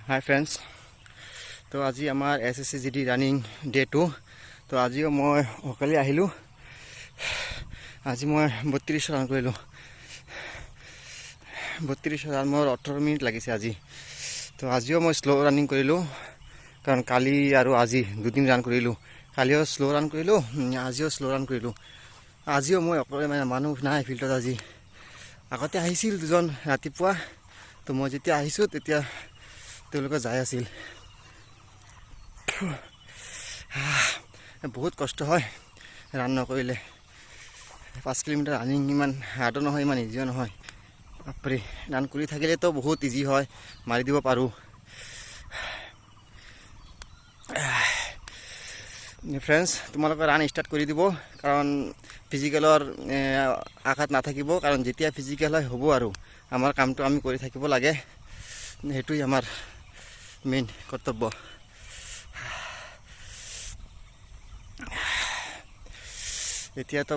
হাই friends, তো আজি আমাৰ SSCGD ৰানিং ডে 2। তো আজিও মই সকালে আহিলোঁ। আজি মই 32 ৰান কৰিলোঁ। 32 ৰান মোৰ 18 মিনিট লাগিছে আজি। তো আজিও মই শ্ল' ৰানিং কৰিলোঁ, কাৰণ কালি আৰু আজি দুদিন ৰান কৰিলোঁ। কালিও শ্ল' ৰান কৰিলোঁ, আজিও শ্ল' ৰান কৰিলোঁ। আজিও মই অকলে মানে মানুহ নাই ফিল্ডত আজি। আগতে আহিছিল দুজন ৰাতিপুৱা, তো মই যেতিয়া আহিছোঁ তেতিয়া তেওঁলোকে যাই আছিল। বহুত কষ্ট হয় ৰান নকৰিলে। 5 কিলোমিটাৰ ৰানিং ইমান হাৰ্ডো নহয়, ইমান ইজিও নহয়। বাপৰে, ৰান কৰি থাকিলেতো বহুত ইজি হয়, মাৰি দিব পাৰোঁ। ফ্ৰেণ্ডছ, তোমালোকে ৰান ষ্টাৰ্ট কৰি দিব, কাৰণ ফিজিকেলৰ আঘাত নাথাকিব। কাৰণ যেতিয়া ফিজিকেল হয় হ'ব আৰু আমাৰ কামটো আমি কৰি থাকিব লাগে। সেইটোৱেই আমাৰ মেইন কৰ্তব্য। এতিয়াতো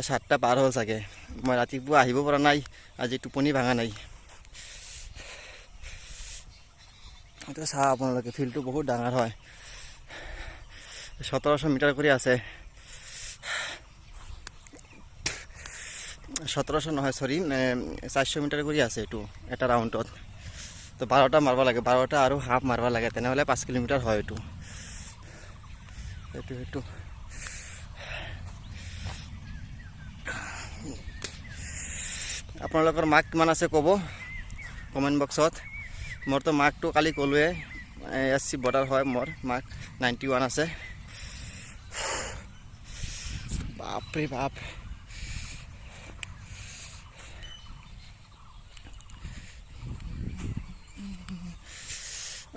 7টা পাৰ হ'ল চাগে। মই ৰাতিপুৱা আহিব পৰা নাই, আজি টোপনি ভাঙা নাই। এইটো চাওঁ আপোনালোকে, ফিল্ডটো বহুত ডাঙৰ হয়। 1700 মিটাৰ কৰি আছে। 1700 নহয়, চৰি 400 মিটাৰ কৰি আছে এইটো এটা ৰাউণ্ডত। তো 12টা মাৰিব লাগে, 12টা আৰু হাফ মাৰিব লাগে, তেনেহ'লে 5 কিলোমিটাৰ হয় এইটো। সেইটো আপোনালোকৰ মাৰ্ক কিমান আছে ক'ব কমেণ্ট বক্সত। মোৰতো মাৰ্কটো কালি ক'লোৱে, SC বৰ্ডাৰ হয় মোৰ মাৰ্ক 91 আছে। বাপৰে বাপ,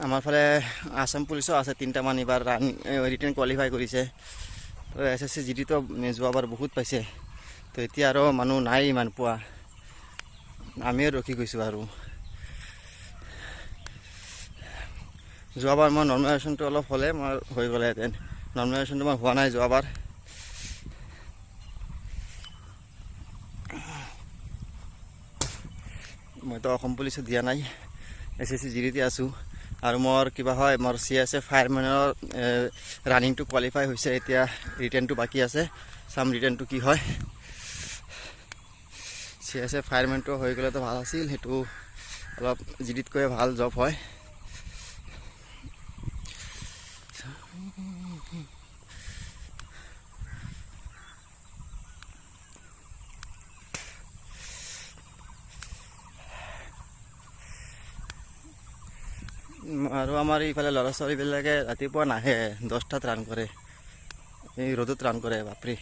আমাৰ ফালে আসাম পুলিচো আছে 3টামান, এইবাৰ ৰিটেন কোৱালিফাই কৰিছে। তো SSCGDতো যোৱাবাৰ বহুত পাইছে। তো এতিয়া আৰু মানুহ নাই ইমান পোৱা, আমিও ৰখি গৈছোঁ আৰু। যোৱাবাৰ মই নৰ্মেলাইজেশ্যনটো অলপ হ'লে মই হৈ গ'লেহেঁতেন। নৰ্মেলাইজেশ্যনটো মই হোৱা নাই যোৱাবাৰ। মইতো অসম পুলিচত দিয়া নাই, SSCGDতে আছোঁ। আৰু মোৰ কিবা হয়, মোৰ CSF ফায়াৰমেনৰ ৰানিংটো কোৱালিফাই হৈছে। এতিয়া ৰিটেনটো বাকী আছে, চাম ৰিটেনটো কি হয়। CSF ফায়াৰমেনটো হৈ গ'লেতো ভাল আছিল, সেইটো অলপ জিডিতকৈ ভাল জব হয়। আৰু আমাৰ এইফালে ল'ৰা ছোৱালীবিলাকে ৰাতিপুৱা নাহে, 10টাত ৰান কৰে, এই ৰ'দত ৰান কৰে। বাপৰে।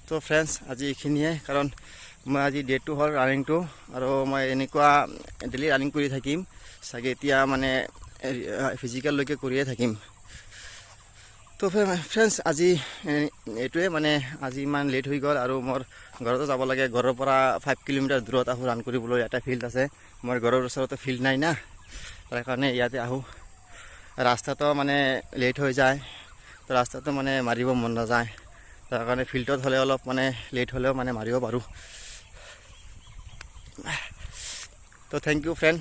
তো ফ্ৰেণ্ডছ, আজি এইখিনিয়ে, কাৰণ মই আজি ডে 2 হ'ল ৰানিংটো, আৰু মই এনেকুৱা ডেইলি ৰানিং কৰি থাকিম চাগে। এতিয়া মানে ফিজিকেললৈকে কৰিয়ে থাকিম। তো ফ্ৰেণ্ডছ, আজি এইটোৱে, মানে আজি ইমান লেট হৈ গ'ল, আৰু মোৰ ঘৰতো যাব লাগে। ঘৰৰ পৰা 5 কিলোমিটাৰ দূৰত আহোঁ ৰান কৰিবলৈ। এটা ফিল্ড আছে, মোৰ ঘৰৰ ওচৰতো ফিল্ড নাই না, তাৰ কাৰণে ইয়াতে আহোঁ। ৰাস্তাটো মানে লেট হৈ যায়, তো ৰাস্তাটো মানে মাৰিব মন নাযায়। তাৰ কাৰণে ফিল্ডত হ'লে অলপ মানে লেট হ'লেও মানে মাৰিব পাৰোঁ। তো থেংক ইউ ফ্ৰেণ্ড।